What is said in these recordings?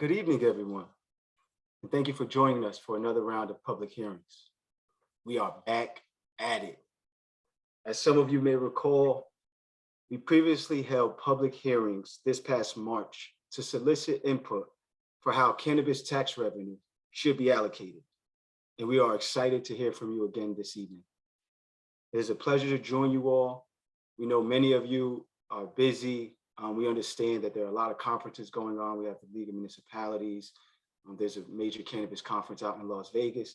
Good evening, everyone, and thank you for joining us for another round of public hearings. We are back at it. As some of you may recall, we previously held public hearings this past March to solicit input for how cannabis tax revenue should be allocated, and we are excited to hear from you again this evening. It is a pleasure to join you all. We know many of you are busy. We understand that there are a lot of conferences going on. We have the League of Municipalities. There's a major cannabis conference out in Las Vegas.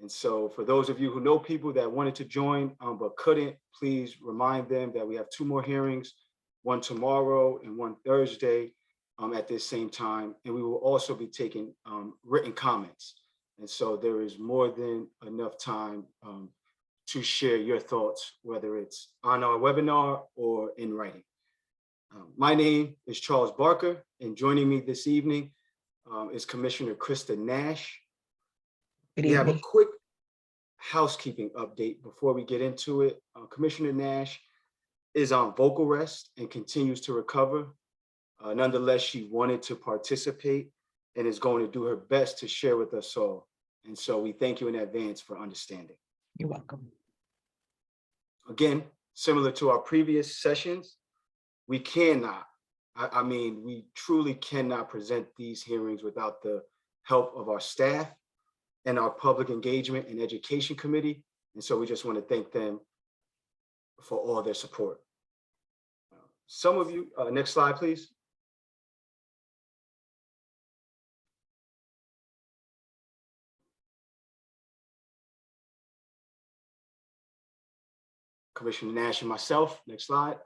And so for those of you who know people that wanted to join but couldn't, please remind them that we have two more hearings, one tomorrow and one Thursday at this same time. And we will also be taking written comments. And so there is more than enough time to share your thoughts, whether it's on our webinar or in writing. My name is Charles Barker, and joining me this evening is Commissioner Krista Nash. We have a quick housekeeping update before we get into it. Commissioner Nash is on vocal rest and continues to recover. Nonetheless, she wanted to participate and is going to do her best to share with us all. And so we thank you in advance for understanding. You're welcome. Again, similar to our previous sessions, we cannot, we truly cannot present these hearings without the help of our staff and our Public Engagement and Education Committee. And so we just want to thank them for all their support. Some of you, next slide, please. Commissioner Nash and myself, next slide.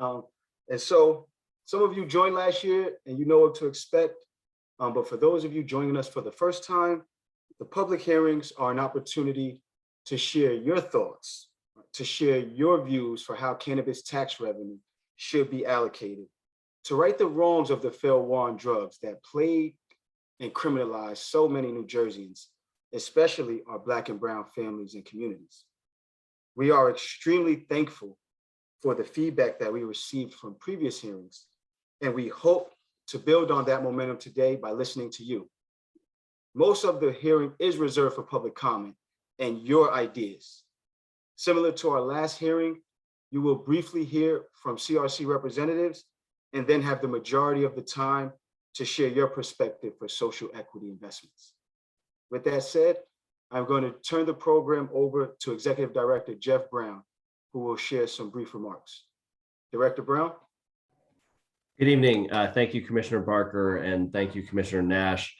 And so some of you joined last year and you know what to expect. But for those of you joining us for the first time, the public hearings are an opportunity to share your thoughts, to share your views for how cannabis tax revenue should be allocated, to right the wrongs of the failed war on drugs that plagued and criminalized so many New Jerseyans, especially our Black and Brown families and communities. We are extremely thankful for the feedback that we received from previous hearings, and we hope to build on that momentum today by listening to you. Most of the hearing is reserved for public comment and your ideas. Similar to our last hearing, you will briefly hear from CRC representatives and then have the majority of the time to share your perspective for social equity investments. With that said, I'm going to turn the program over to Executive Director Jeff Brown, who will share some brief remarks. Director Brown. Good evening. Thank you, Commissioner Barker, and thank you, Commissioner Nash.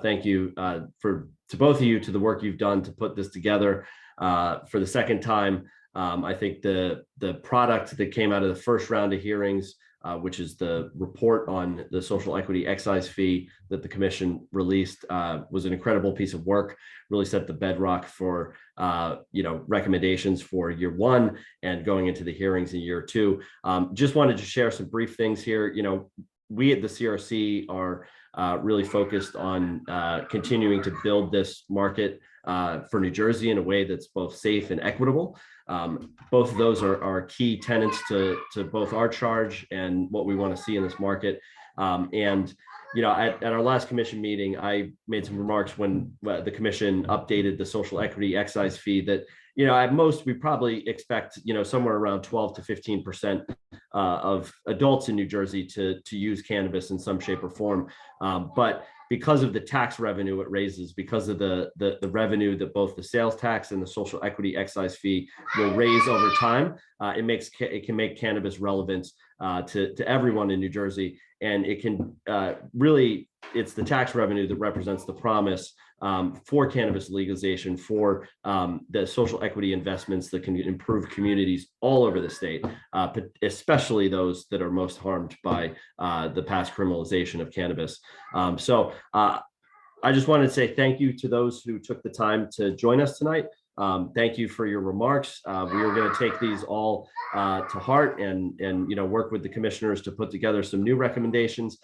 Thank you to both of you to the work you've done to put this together for the second time. I think the product that came out of the first round of hearings, which is the report on the social equity excise fee that the commission released, was an incredible piece of work, really set the bedrock for recommendations for year one and going into the hearings in year two. Just wanted to share some brief things here. We at the CRC are really focused on continuing to build this market for New Jersey in a way that's both safe and equitable. Both of those are key tenets to both our charge and what we want to see in this market. At our last commission meeting, I made some remarks when the commission updated the social equity excise fee that, at most we probably expect, somewhere around 12 to 15% of adults in New Jersey to use cannabis in some shape or form. But because of the tax revenue it raises, because of the revenue that both the sales tax and the social equity excise fee will raise over time, it can make cannabis relevant to everyone in New Jersey. And it can it's the tax revenue that represents the promise for cannabis legalization, for the social equity investments that can improve communities all over the state, but especially those that are most harmed by the past criminalization of cannabis. So I just wanted to say thank you to those who took the time to join us tonight. Thank you for your remarks. We are going to take these all to heart and work with the commissioners to put together some new recommendations.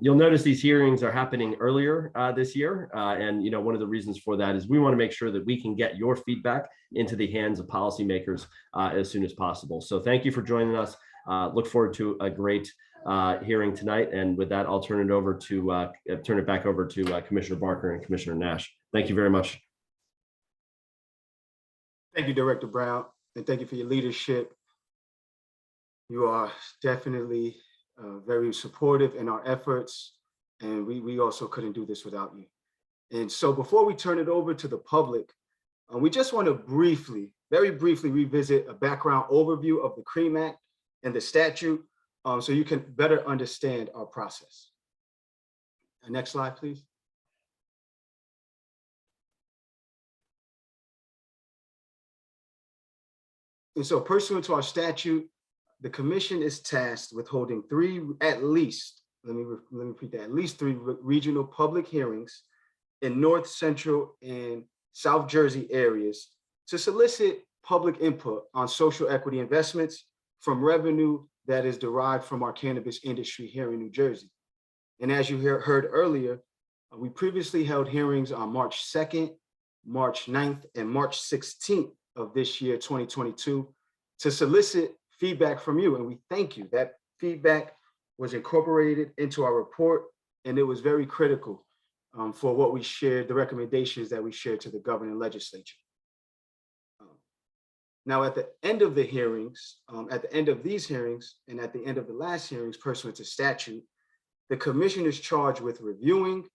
You'll notice these hearings are happening earlier this year. And one of the reasons for that is we want to make sure that we can get your feedback into the hands of policymakers as soon as possible. So thank you for joining us. Look forward to a great hearing tonight. And with that, I'll turn it back over to Commissioner Barker and Commissioner Nash. Thank you very much. Thank you, Director Brown, and thank you for your leadership. You are definitely very supportive in our efforts, and we also couldn't do this without you. And so before we turn it over to the public, we just want to very briefly revisit a background overview of the CREAM Act and the statute so you can better understand our process. Next slide, please. And so pursuant to our statute, the commission is tasked with holding at least three regional public hearings in North, Central, and South Jersey areas to solicit public input on social equity investments from revenue that is derived from our cannabis industry here in New Jersey. And as you heard earlier, we previously held hearings on March 2nd, March 9th, and March 16th of this year, 2022, to solicit feedback from you. And we thank you. That feedback was incorporated into our report, and it was very critical for what we shared, the recommendations that we shared to the governing legislature. Now, at the end of the hearings, at the end of these hearings, and at the end of the last hearings pursuant to statute, the commission is charged with reviewing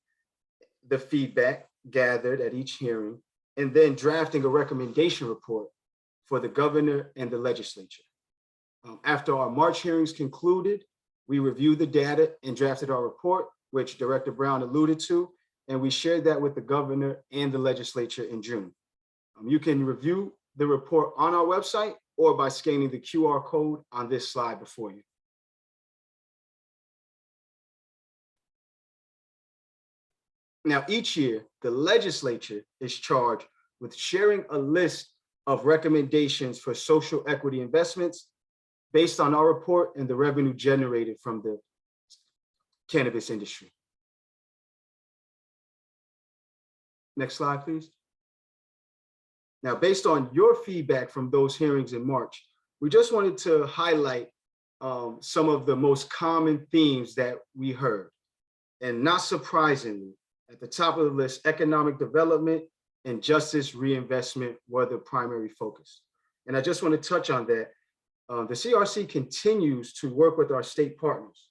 the feedback gathered at each hearing and then drafting a recommendation report for the governor and the legislature. After our March hearings concluded, we reviewed the data and drafted our report, which Director Brown alluded to, and we shared that with the governor and the legislature in June. You can review the report on our website or by scanning the QR code on this slide before you. Now, each year, the legislature is charged with sharing a list of recommendations for social equity investments based on our report and the revenue generated from the cannabis industry. Next slide, please. Now, based on your feedback from those hearings in March, we just wanted to highlight some of the most common themes that we heard. And not surprisingly, at the top of the list, economic development and justice reinvestment were the primary focus. And I just want to touch on that. The CRC continues to work with our state partners.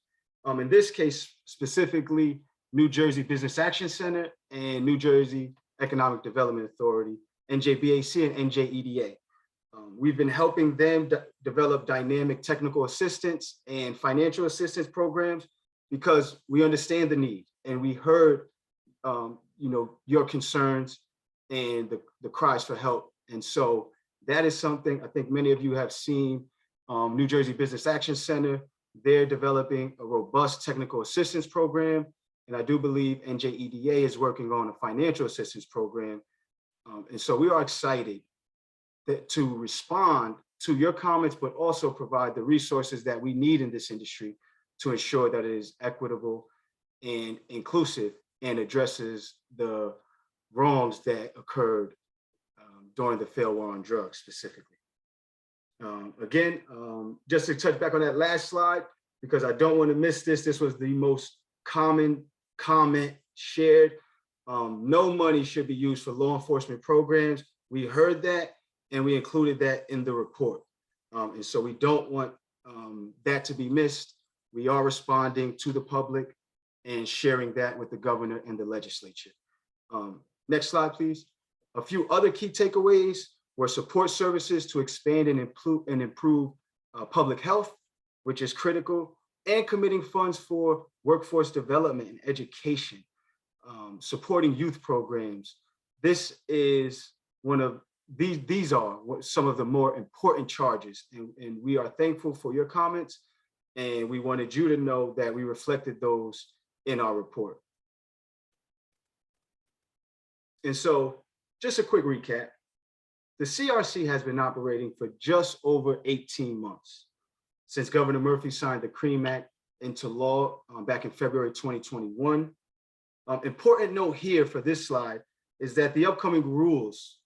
In this case, specifically, New Jersey Business Action Center and New Jersey Economic Development Authority, NJBAC and NJEDA. We've been helping them develop dynamic technical assistance and financial assistance programs because we understand the need, and we heard your concerns and the cries for help. And so that is something I think many of you have seen. New Jersey Business Action Center, they're developing a robust technical assistance program. And I do believe NJEDA is working on a financial assistance program. And so we are excited to respond to your comments, but also provide the resources that we need in this industry to ensure that it is equitable and inclusive and addresses the wrongs that occurred during the failed war on drugs specifically. Again, just to touch back on that last slide, because I don't want to miss this, this was the most common comment shared. No money should be used for law enforcement programs. We heard that and we included that in the report. And so we don't want that to be missed. We are responding to the public and sharing that with the governor and the legislature. Next slide, please. A few other key takeaways were support services to expand and improve public health, which is critical, and committing funds for workforce development and education, supporting youth programs. This is these are some of the more important charges, and we are thankful for your comments, and we wanted you to know that we reflected those in our report. And so just a quick recap. The CRC has been operating for just over 18 months since Governor Murphy signed the CREAM Act into law back in February 2021. Important note here for this slide is that the upcoming rules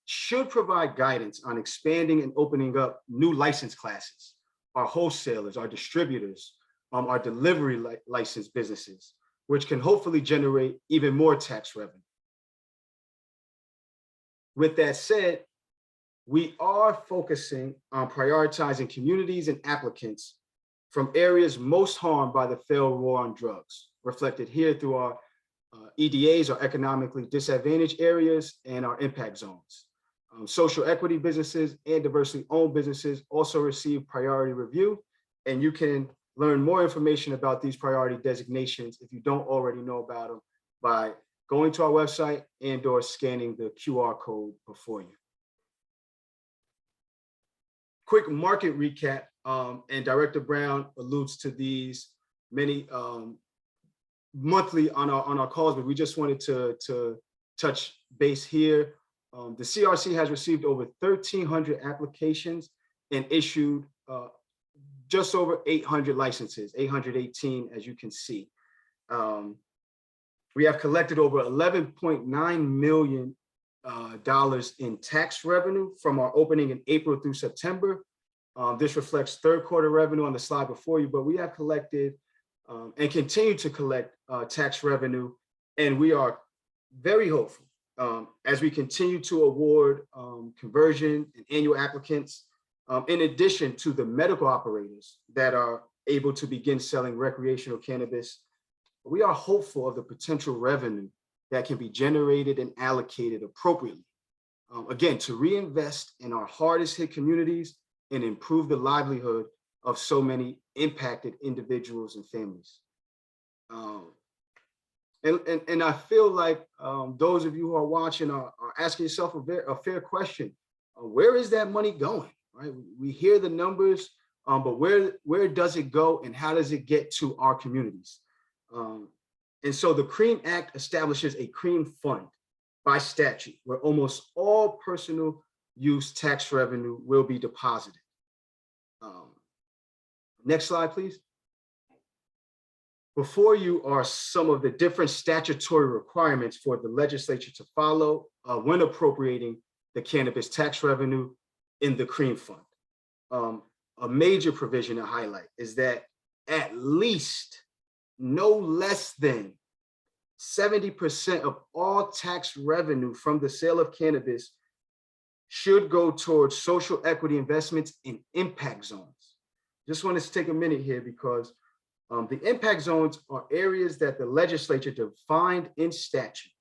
should provide guidance on expanding and opening up new license classes our wholesalers, our distributors, our delivery license businesses, which can hopefully generate even more tax revenue. With that said, we are focusing on prioritizing communities and applicants from areas most harmed by the failed war on drugs, reflected here through our EDAs, or economically disadvantaged areas, and our impact zones. Social equity businesses and diversity owned businesses also receive priority review, and you can learn more information about these priority designations if you don't already know about them by going to our website and/or scanning the QR code before you. Quick market recap, and Director Brown alludes to these many monthly on our calls, but we just wanted to touch base here. The CRC has received over 1,300 applications and issued just over 800 licenses, 818, as you can see. We have collected over $11.9 million in tax revenue from our opening in April through September. This reflects third quarter revenue on the slide before you, but we have collected and continue to collect tax revenue, and we are very hopeful as we continue to award conversion and annual applicants, in addition to the medical operators that are able to begin selling recreational cannabis. We are hopeful of the potential revenue that can be generated and allocated appropriately, again, to reinvest in our hardest hit communities and improve the livelihood of so many impacted individuals and families. And I feel like those of you who are watching are asking yourself a fair question. Where is that money going, right? We hear the numbers, but where does it go and how does it get to our communities? And so the CREAM Act establishes a CREAM fund by statute where almost all personal use tax revenue will be deposited. Next slide, please. Before you are some of the different statutory requirements for the legislature to follow when appropriating the cannabis tax revenue in the CREAM fund. A major provision to highlight is that at least no less than 70% of all tax revenue from the sale of cannabis should go towards social equity investments in impact zones. Just want to take a minute here because the impact zones are areas that the legislature defined in statute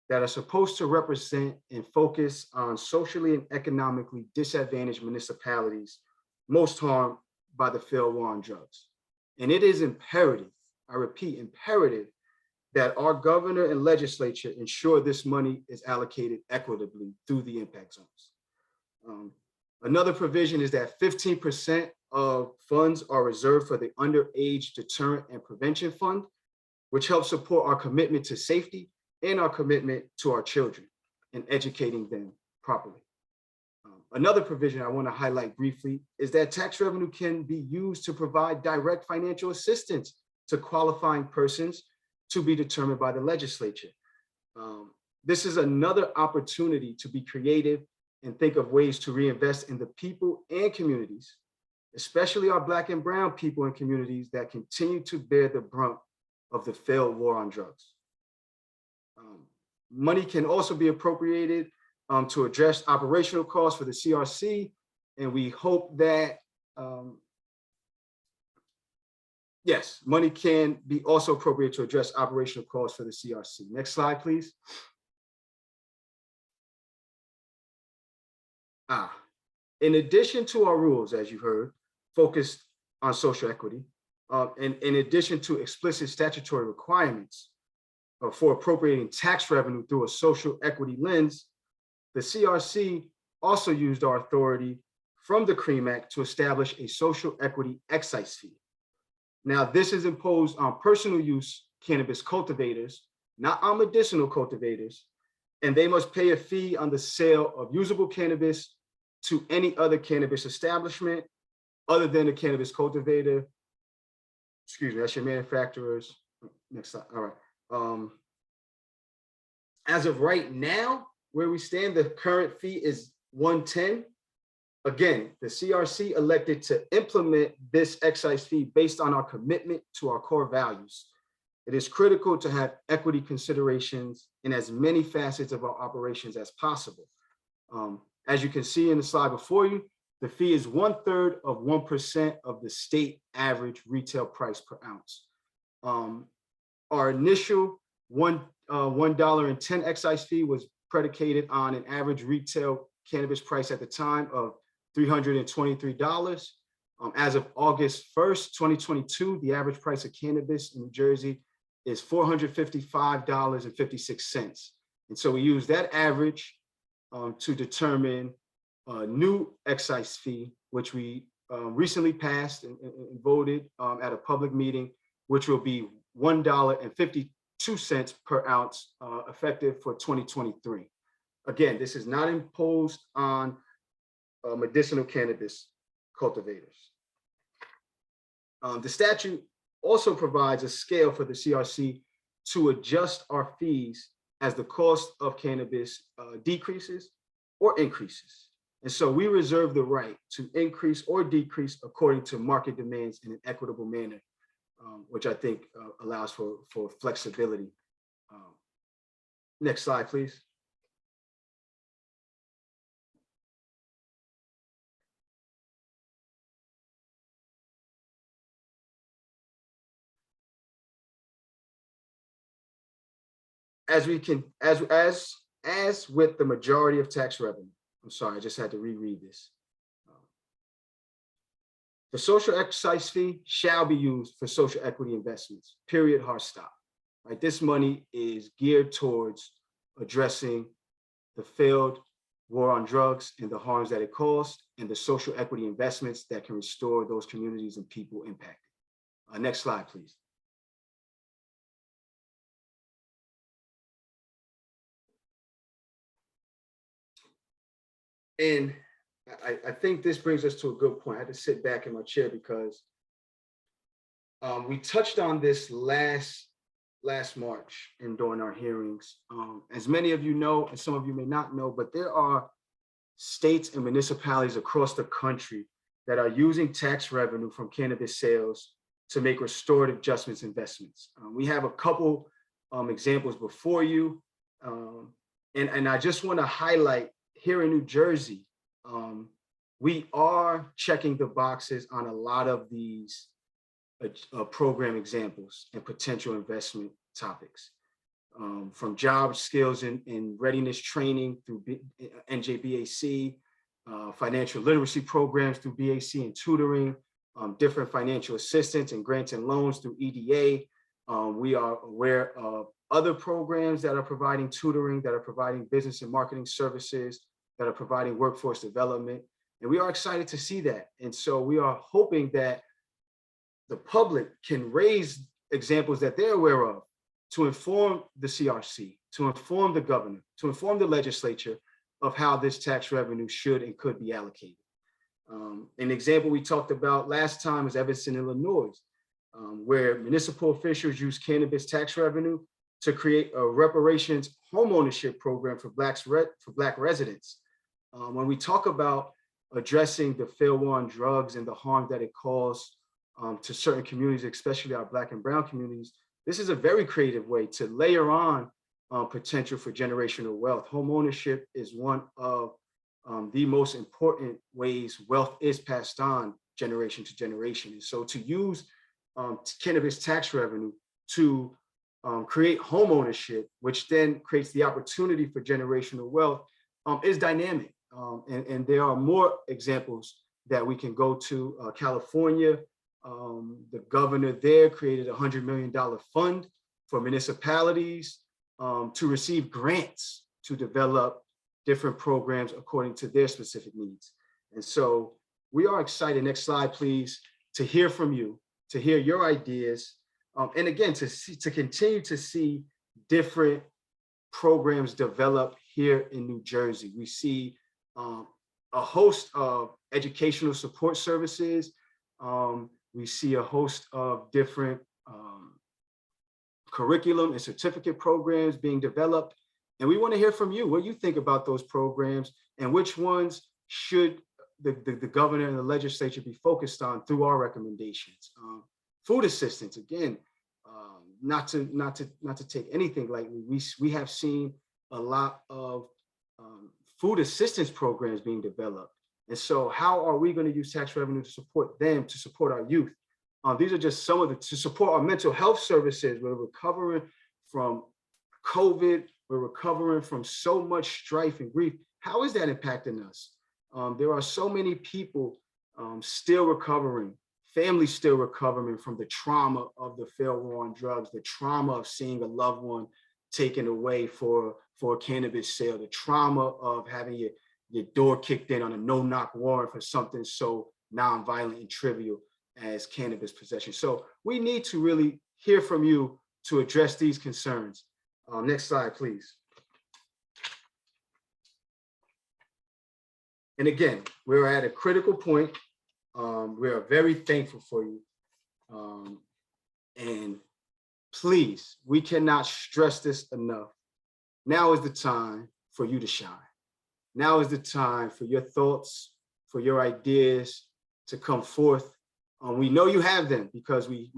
that are supposed to represent and focus on socially and economically disadvantaged municipalities most harmed by the failed war on drugs. And it is imperative, I repeat, imperative that our governor and legislature ensure this money is allocated equitably through the impact zones. Another provision is that 15% of funds are reserved for the Underage Deterrent and Prevention Fund, which helps support our commitment to safety and our commitment to our children and educating them properly. Another provision I want to highlight briefly is that tax revenue can be used to provide direct financial assistance to qualifying persons to be determined by the legislature. This is another opportunity to be creative and think of ways to reinvest in the people and communities, especially our Black and Brown people and communities that continue to bear the brunt of the failed war on drugs. Money can also be appropriated to address operational costs for the CRC, and we hope that, yes, money can be also appropriate to address operational costs for the CRC. Next slide, please. In addition to our rules, as you heard, focused on social equity, and in addition to explicit statutory requirements for appropriating tax revenue through a social equity lens, the CRC also used our authority from the CREAM Act to establish a social equity excise fee. Now, this is imposed on personal use cannabis cultivators, not on medicinal cultivators, and they must pay a fee on the sale of usable cannabis to any other cannabis establishment other than a cannabis cultivator. Excuse me, that's your manufacturers. Next slide. All right. As of right now, where we stand, the current fee is $110. Again, the CRC elected to implement this excise fee based on our commitment to our core values. It is critical to have equity considerations in as many facets of our operations as possible. As you can see in the slide before you, the fee is 1/3 of 1% of the state average retail price per ounce. Our initial $1.10 excise fee was predicated on an average retail cannabis price at the time of $323. As of August 1st, 2022, the average price of cannabis in New Jersey is $455.56. And so we use that average to determine a new excise fee, which we recently passed and voted at a public meeting, which will be $1.52 per ounce, effective for 2023. Again, this is not imposed on medicinal cannabis cultivators. The statute also provides a scale for the CRC to adjust our fees as the cost of cannabis decreases or increases. And so we reserve the right to increase or decrease according to market demands in an equitable manner, which I think allows for flexibility. Next slide, please. As with the majority of tax revenue, I'm sorry, I just had to reread this. The social excise fee shall be used for social equity investments, period, hard stop. Right? This money is geared towards addressing the failed war on drugs and the harms that it caused, and the social equity investments that can restore those communities and people impacted. Next slide, please. And I think this brings us to a good point. I had to sit back in my chair because we touched on this last March and during our hearings. As many of you know, and some of you may not know, but there are states and municipalities across the country that are using tax revenue from cannabis sales to make restorative adjustments investments. We have a couple examples before you. And I just want to highlight, here in New Jersey, we are checking the boxes on a lot of these program examples and potential investment topics, from job skills and readiness training through NJBAC, financial literacy programs through BAC and tutoring, different financial assistance and grants and loans through EDA. We are aware of other programs that are providing tutoring, that are providing business and marketing services, that are providing workforce development. And we are excited to see that. And so we are hoping that the public can raise examples that they're aware of to inform the CRC, to inform the governor, to inform the legislature of how this tax revenue should and could be allocated. An example we talked about last time is Evanston, Illinois, where municipal officials use cannabis tax revenue to create a reparations homeownership program for Black residents. When we talk about addressing the failed war on drugs and the harm that it caused to certain communities, especially our Black and brown communities, this is a very creative way to layer on potential for generational wealth. Homeownership is one of the most important ways wealth is passed on generation to generation. And so to use cannabis tax revenue to create homeownership, which then creates the opportunity for generational wealth, is dynamic. And there are more examples that we can go to. California, the governor there created a $100 million fund for municipalities to receive grants to develop different programs according to their specific needs. And so we are excited, next slide please, to hear from you, to hear your ideas, and again, to continue to see different programs develop here in New Jersey. We see a host of educational support services. We see a host of different curriculum and certificate programs being developed. And we want to hear from you, what you think about those programs and which ones should the governor and the legislature be focused on through our recommendations. Food assistance, again, not to take anything lightly. We have seen a lot of food assistance programs being developed. And so how are we going to use tax revenue to support them, to support our youth? These are just some of to support our mental health services. We're recovering from COVID. We're recovering from so much strife and grief. How is that impacting us? There are so many people still recovering, families still recovering from the trauma of the failed war on drugs, the trauma of seeing a loved one taken away for a cannabis sale, the trauma of having your door kicked in on a no-knock warrant for something so non-violent and trivial as cannabis possession. So we need to really hear from you to address these concerns. Next slide, please. And again, we're at a critical point. We are very thankful for you. And please, we cannot stress this enough. Now is the time for you to shine. Now is the time for your thoughts, for your ideas to come forth. We know you have them because we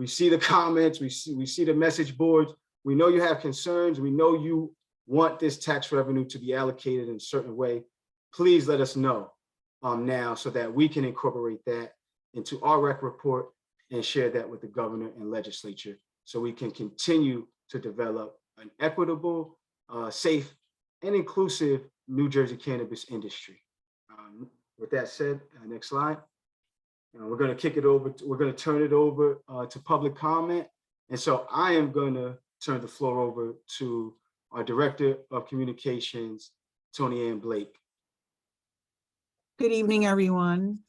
see the comments, we see the message boards. We know you have concerns. We know you want this tax revenue to be allocated in a certain way. Please let us know now so that we can incorporate that into our rec report and share that with the governor and legislature so we can continue to develop an equitable, safe, and inclusive New Jersey cannabis industry. With that said, next slide. We're going to kick it over. We're going to turn it over to public comment. And so I am going to turn the floor over to our Director of Communications, Tony Ann Blake. Good evening, everyone.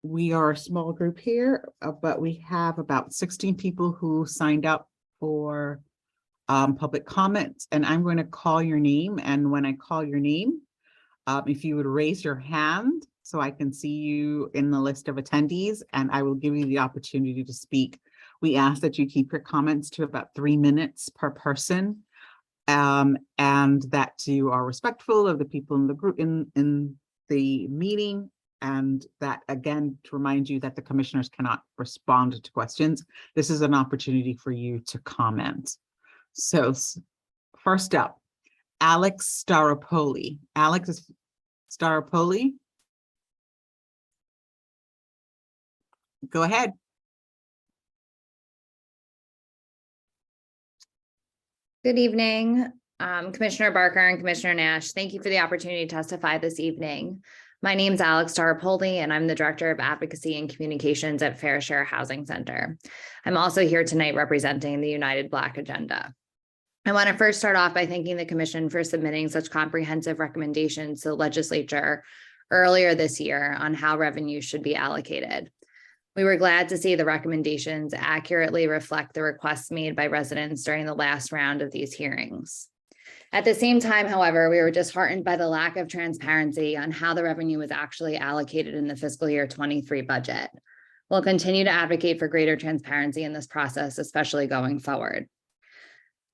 We are a small group here, but we have about 16 people who signed up for public comments, and I'm going to call your name. And when I call your name, if you would raise your hand so I can see you in the list of attendees, and I will give you the opportunity to speak. We ask that you keep your comments to about 3 minutes per person, and that you are respectful of the people in the group in the meeting, and that, again, to remind you that the commissioners cannot respond to questions. This is an opportunity for you to comment. So first up, Alex Staropoli. Alex Staropoli, go ahead. Good evening, Commissioner Barker and Commissioner Nash. Thank you for the opportunity to testify this evening. My name is Alex Staropoli, and I'm the Director of Advocacy and Communications at Fair Share Housing Center. I'm also here tonight representing the United Black Agenda. I want to first start off by thanking the Commission for submitting such comprehensive recommendations to the legislature earlier this year on how revenue should be allocated. We were glad to see the recommendations accurately reflect the requests made by residents during the last round of these hearings. At the same time, however, we were disheartened by the lack of transparency on how the revenue was actually allocated in the fiscal year 23 budget. We'll continue to advocate for greater transparency in this process, especially going forward.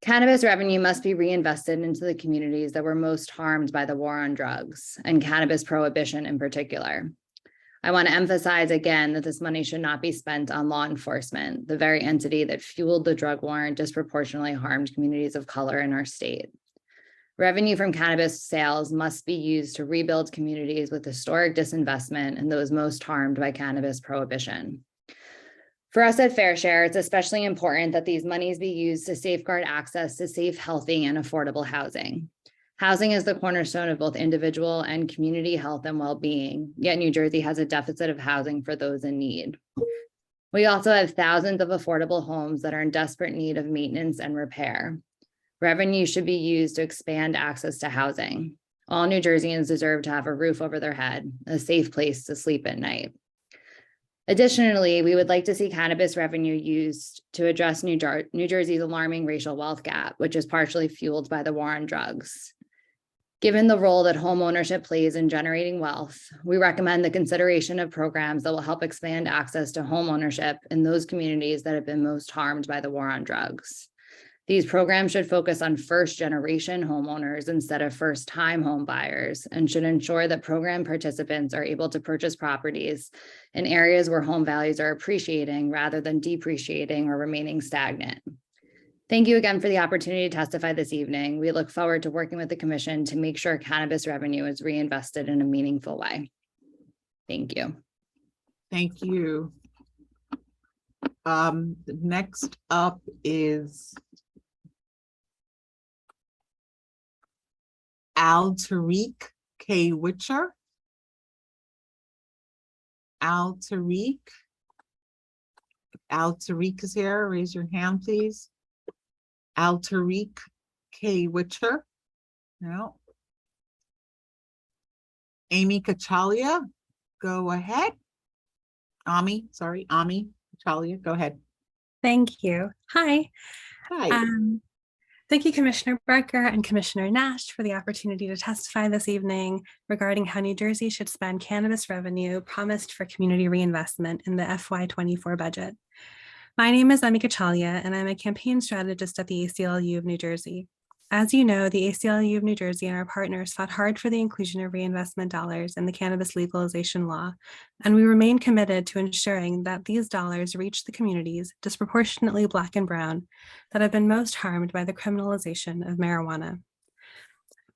Cannabis revenue must be reinvested into the communities that were most harmed by the war on drugs and cannabis prohibition in particular. I want to emphasize again that this money should not be spent on law enforcement, the very entity that fueled the drug war and disproportionately harmed communities of color in our state. Revenue from cannabis sales must be used to rebuild communities with historic disinvestment and those most harmed by cannabis prohibition. For us at Fair Share, it's especially important that these monies be used to safeguard access to safe, healthy, and affordable housing. Housing is the cornerstone of both individual and community health and well-being, yet New Jersey has a deficit of housing for those in need. We also have thousands of affordable homes that are in desperate need of maintenance and repair. Revenue should be used to expand access to housing. All New Jerseyans deserve to have a roof over their head, a safe place to sleep at night. Additionally, we would like to see cannabis revenue used to address New Jersey's alarming racial wealth gap, which is partially fueled by the war on drugs. Given the role that home ownership plays in generating wealth, we recommend the consideration of programs that will help expand access to home ownership in those communities that have been most harmed by the war on drugs. These programs should focus on first-generation homeowners instead of first-time home buyers and should ensure that program participants are able to purchase properties in areas where home values are appreciating rather than depreciating or remaining stagnant. Thank you again for the opportunity to testify this evening. We look forward to working with the commission to make sure cannabis revenue is reinvested in a meaningful way. Thank you. Thank you. Next up is Al Tariq K. Witcher. Al Tariq. Al Tariq is here. Raise your hand, please. Al Tariq K. Witcher. No. Amy Kachalia, go ahead. Ami Kachalia, go ahead. Thank you. Hi. Hi. Thank you, Commissioner Barker and Commissioner Nash, for the opportunity to testify this evening regarding how New Jersey should spend cannabis revenue promised for community reinvestment in the FY24 budget. My name is Ami Kachalia, and I'm a campaign strategist at the ACLU of New Jersey. As you know, the ACLU of New Jersey and our partners fought hard for the inclusion of reinvestment dollars in the cannabis legalization law, and we remain committed to ensuring that these dollars reach the communities, disproportionately Black and Brown, that have been most harmed by the criminalization of marijuana.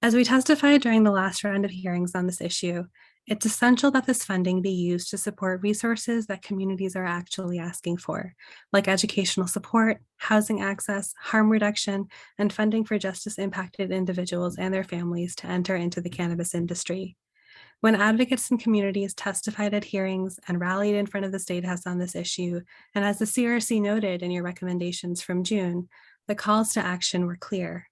As we testified during the last round of hearings on this issue, it's essential that this funding be used to support resources that communities are actually asking for, like educational support, housing access, harm reduction, and funding for justice-impacted individuals and their families to enter into the cannabis industry. When advocates and communities testified at hearings and rallied in front of the State House on this issue, and as the CRC noted in your recommendations from June, the calls to action were clear.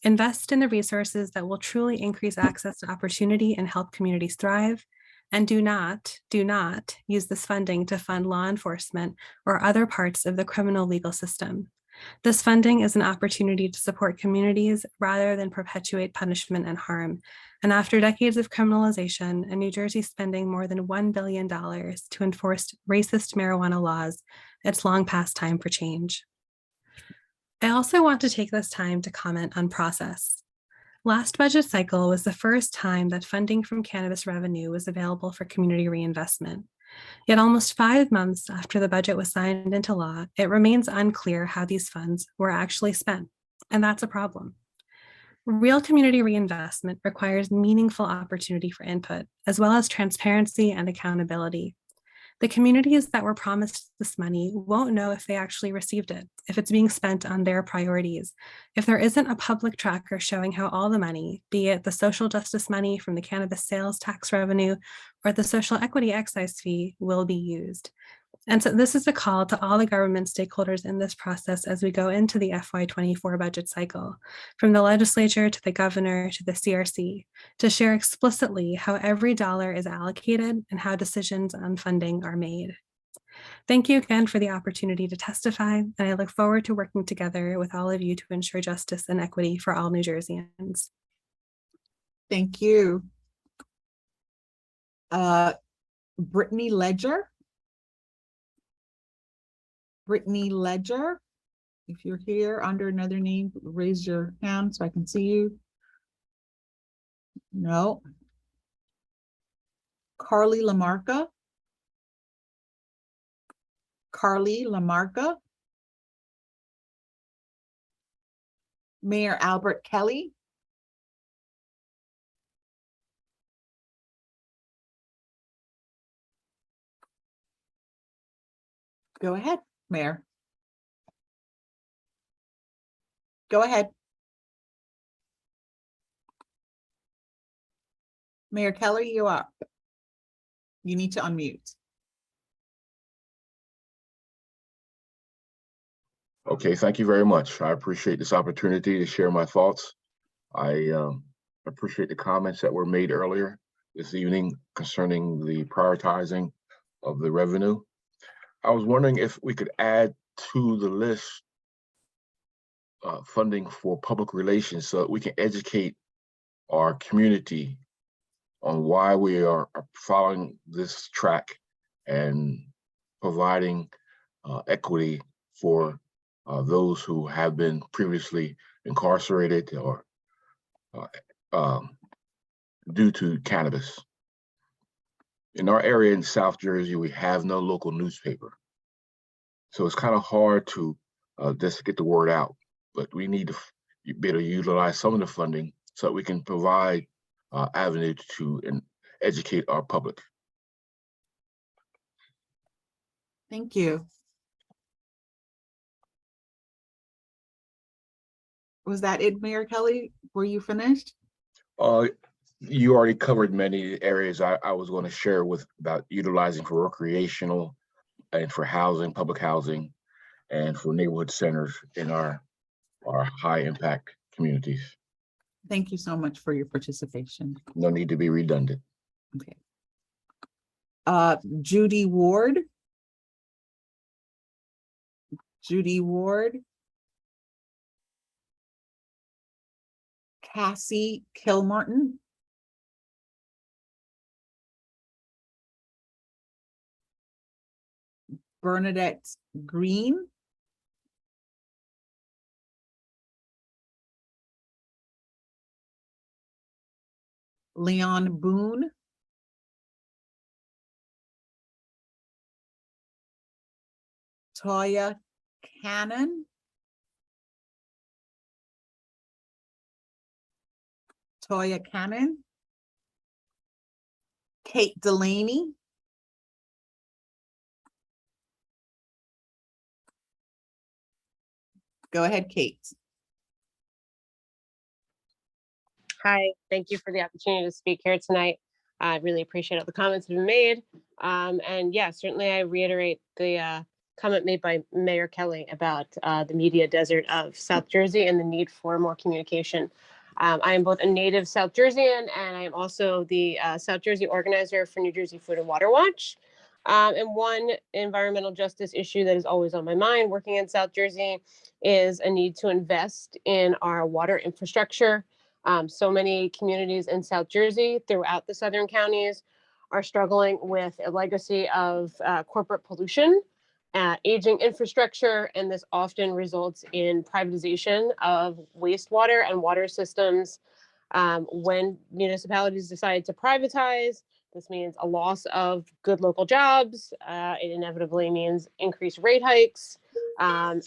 Invest in the resources that will truly increase access to opportunity and help communities thrive, and do not use this funding to fund law enforcement or other parts of the criminal legal system. This funding is an opportunity to support communities rather than perpetuate punishment and harm. And after decades of criminalization and New Jersey spending more than $1 billion to enforce racist marijuana laws, it's long past time for change. I also want to take this time to comment on process. Last budget cycle was the first time that funding from cannabis revenue was available for community reinvestment. Yet almost 5 months after the budget was signed into law, it remains unclear how these funds were actually spent, and that's a problem. Real community reinvestment requires meaningful opportunity for input, as well as transparency and accountability. The communities that were promised this money won't know if they actually received it, if it's being spent on their priorities, if there isn't a public tracker showing how all the money, be it the social justice money from the cannabis sales tax revenue or the social equity excise fee, will be used. And so this is a call to all the government stakeholders in this process as we go into the FY24 budget cycle, from the legislature to the governor to the CRC, to share explicitly how every dollar is allocated and how decisions on funding are made. Thank you again for the opportunity to testify, and I look forward to working together with all of you to ensure justice and equity for all New Jerseyans. Thank you. Brittany Ledger. Brittany Ledger, if you're here under another name, raise your hand so I can see you. No. Carly Lamarca. Carly Lamarca. Mayor Albert Kelly. Go ahead, Mayor. Go ahead. Mayor Kelly, you're up. You need to unmute. Okay, thank you very much. I appreciate this opportunity to share my thoughts. I appreciate the comments that were made earlier this evening concerning the prioritizing of the revenue. I was wondering if we could add to the list funding for public relations so that we can educate our community on why we are following this track and providing equity for those who have been previously incarcerated or due to cannabis. In our area in South Jersey, we have no local newspaper. So it's kind of hard to just get the word out, but we need to be able to utilize some of the funding so that we can provide avenues to educate our public. Thank you. Was that it, Mayor Kelly? Were you finished? You already covered many areas I was going to share with about utilizing for recreational and for housing, public housing, and for neighborhood centers in our high impact communities. Thank you so much for your participation. No need to be redundant. Okay. Judy Ward. Judy Ward. Cassie Kilmartin. Bernadette Green. Leon Boone. Toya Cannon. Toya Cannon. Kate Delaney. Go ahead, Kate. Hi, thank you for the opportunity to speak here tonight. I really appreciate all the comments that have been made. And yeah, certainly I reiterate the comment made by Mayor Kelly about the media desert of South Jersey and the need for more communication. I am both a native South Jerseyan and I am also the South Jersey organizer for New Jersey Food and Water Watch. And one environmental justice issue that is always on my mind working in South Jersey is a need to invest in our water infrastructure. So many communities in South Jersey throughout the southern counties are struggling with a legacy of corporate pollution, aging infrastructure, and this often results in privatization of wastewater and water systems. When municipalities decide to privatize, this means a loss of good local jobs. It inevitably means increased rate hikes. And,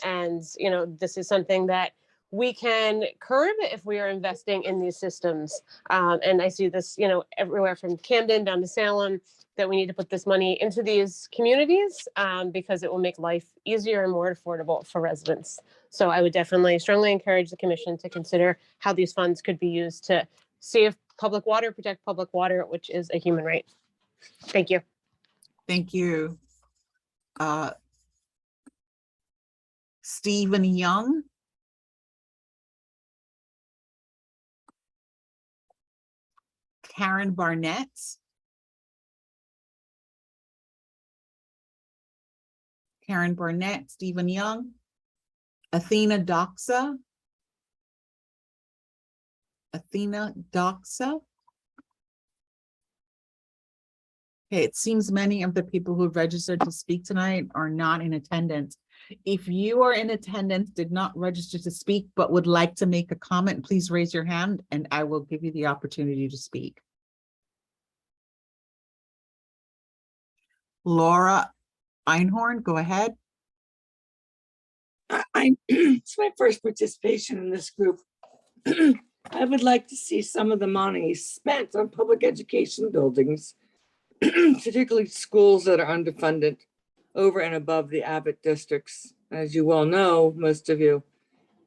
this is something that we can curb if we are investing in these systems. And I see this, everywhere from Camden down to Salem, that we need to put this money into these communities because it will make life easier and more affordable for residents. So I would definitely strongly encourage the commission to consider how these funds could be used to save public water, protect public water, which is a human right. Thank you. Thank you. Stephen Young. Karen Barnett. Karen Barnett, Stephen Young. Athena Doxa. Athena Doxa. Okay, it seems many of the people who registered to speak tonight are not in attendance. If you are in attendance, did not register to speak, but would like to make a comment, please raise your hand and I will give you the opportunity to speak. Laura Einhorn, go ahead. It's my first participation in this group. I would like to see some of the money spent on public education buildings, particularly schools that are underfunded, over and above the Abbott districts. As you well know, most of you,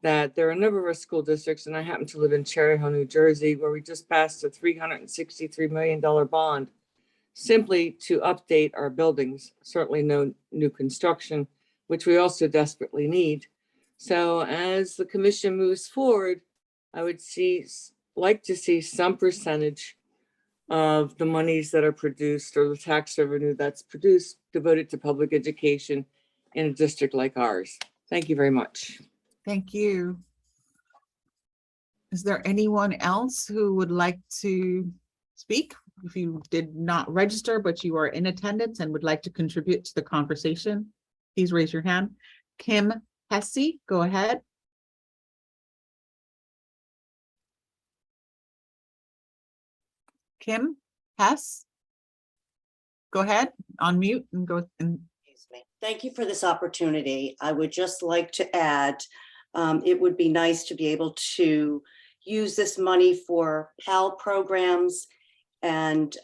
that there are a number of school districts, and I happen to live in Cherry Hill, New Jersey, where we just passed a $363 million bond simply to update our buildings, certainly no new construction, which we also desperately need. So as the commission moves forward, I would like to see some percentage of the monies that are produced or the tax revenue that's produced devoted to public education in a district like ours. Thank you very much. Thank you. Is there anyone else who would like to speak? If you did not register, but you are in attendance and would like to contribute to the conversation, please raise your hand. Kim Hesse, go ahead. Kim Hess. Go ahead, unmute and go and Excuse me. Thank you for this opportunity. I would just like to add, it would be nice to be able to use this money for PAL programs and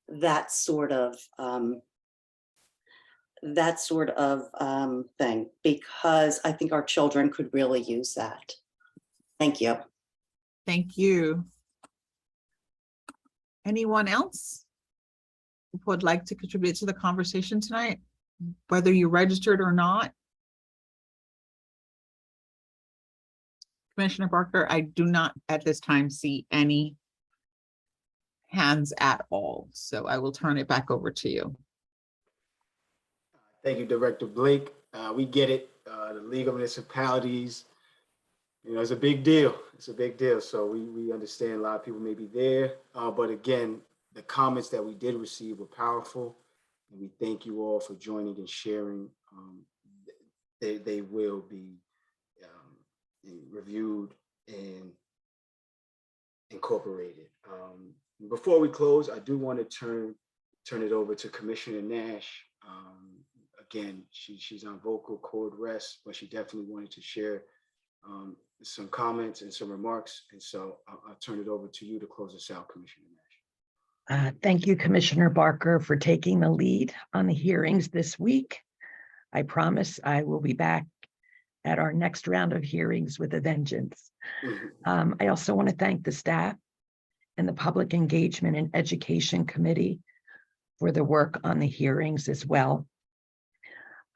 that sort of thing, because I think our children could really use that. Thank you. thank you. Anyone else who would like to contribute to the conversation tonight, whether you registered or not? Commissioner Barker, I do not at this time see any hands at all, so I will turn it back over to you. Thank you, Director Blake. We get it. The League of Municipalities, it's a big deal. It's a big deal. So we understand a lot of people may be there. But again, the comments that we did receive were powerful. And we thank you all for joining and sharing. They will be reviewed and incorporated. Before we close, I do want to turn it over to Commissioner Nash. Again, she's on vocal cord rest, but she definitely wanted to share some comments and some remarks. And so I'll turn it over to you to close us out, Commissioner Nash. Thank you, Commissioner Barker, for taking the lead on the hearings this week. I promise I will be back at our next round of hearings with a vengeance. I also want to thank the staff and the Public Engagement and Education Committee for the work on the hearings as well.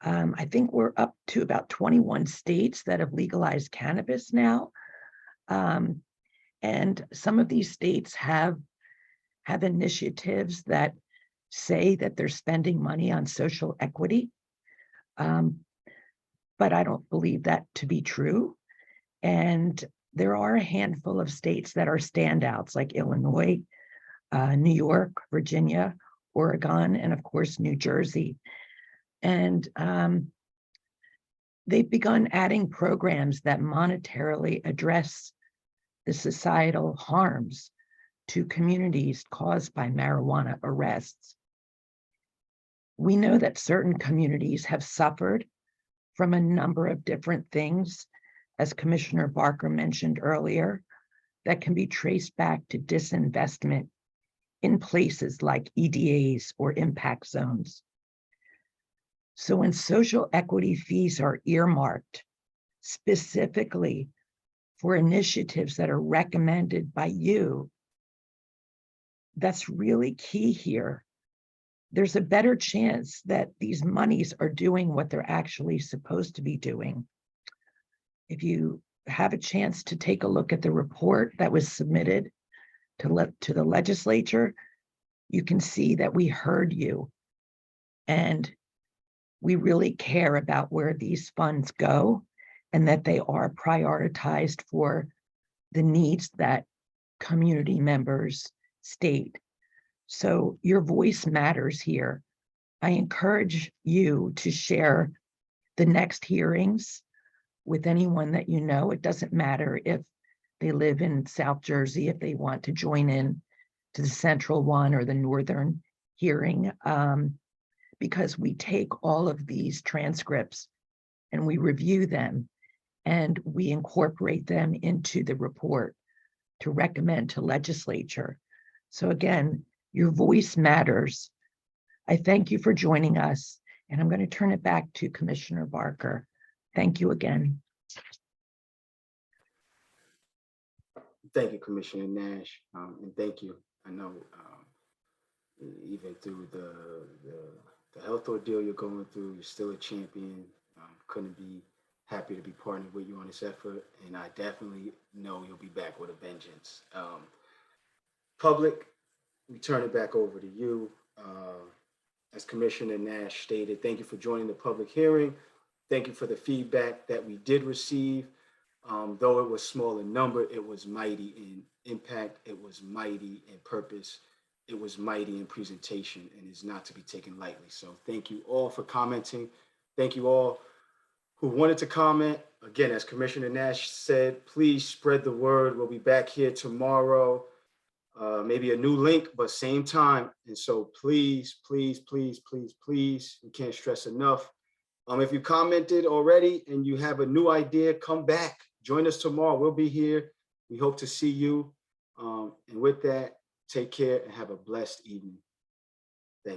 I think we're up to about 21 states that have legalized cannabis now. And some of these states have initiatives that say that they're spending money on social equity. But I don't believe that to be true. And there are a handful of states that are standouts, like Illinois, New York, Virginia, Oregon, and of course, New Jersey. And they've begun adding programs that monetarily address the societal harms to communities caused by marijuana arrests. We know that certain communities have suffered from a number of different things, as Commissioner Barker mentioned earlier, that can be traced back to disinvestment in places like EDAs or impact zones. So when social equity fees are earmarked specifically for initiatives that are recommended by you, that's really key here. There's a better chance that these monies are doing what they're actually supposed to be doing. If you have a chance to take a look at the report that was submitted to the legislature, you can see that we heard you and we really care about where these funds go and that they are prioritized for the needs that community members state. So your voice matters here. I encourage you to share the next hearings with anyone that you know. It doesn't matter if they live in South Jersey, if they want to join in to the central one or the northern hearing, because we take all of these transcripts and we review them and we incorporate them into the report to recommend to legislature. So again, your voice matters. I thank you for joining us, and I'm going to turn it back to Commissioner Barker. Thank you again. Thank you, Commissioner Nash, and thank you. I know even through the health ordeal you're going through, you're still a champion. Couldn't be happy to be partnered with you on this effort, and I definitely know you'll be back with a vengeance. Public, we turn it back over to you. As Commissioner Nash stated, thank you for joining the public hearing. Thank you for the feedback that we did receive. Though it was small in number, it was mighty in impact, it was mighty in purpose, it was mighty in presentation, and is not to be taken lightly. So thank you all for commenting. Thank you all who wanted to comment. Again, as Commissioner Nash said, please spread the word. We'll be back here tomorrow. Maybe a new link, but same time. And so please, please, please, please, please, we can't stress enough. If you commented already and you have a new idea, come back. Join us tomorrow. We'll be here. We hope to see you. And with that, take care and have a blessed evening.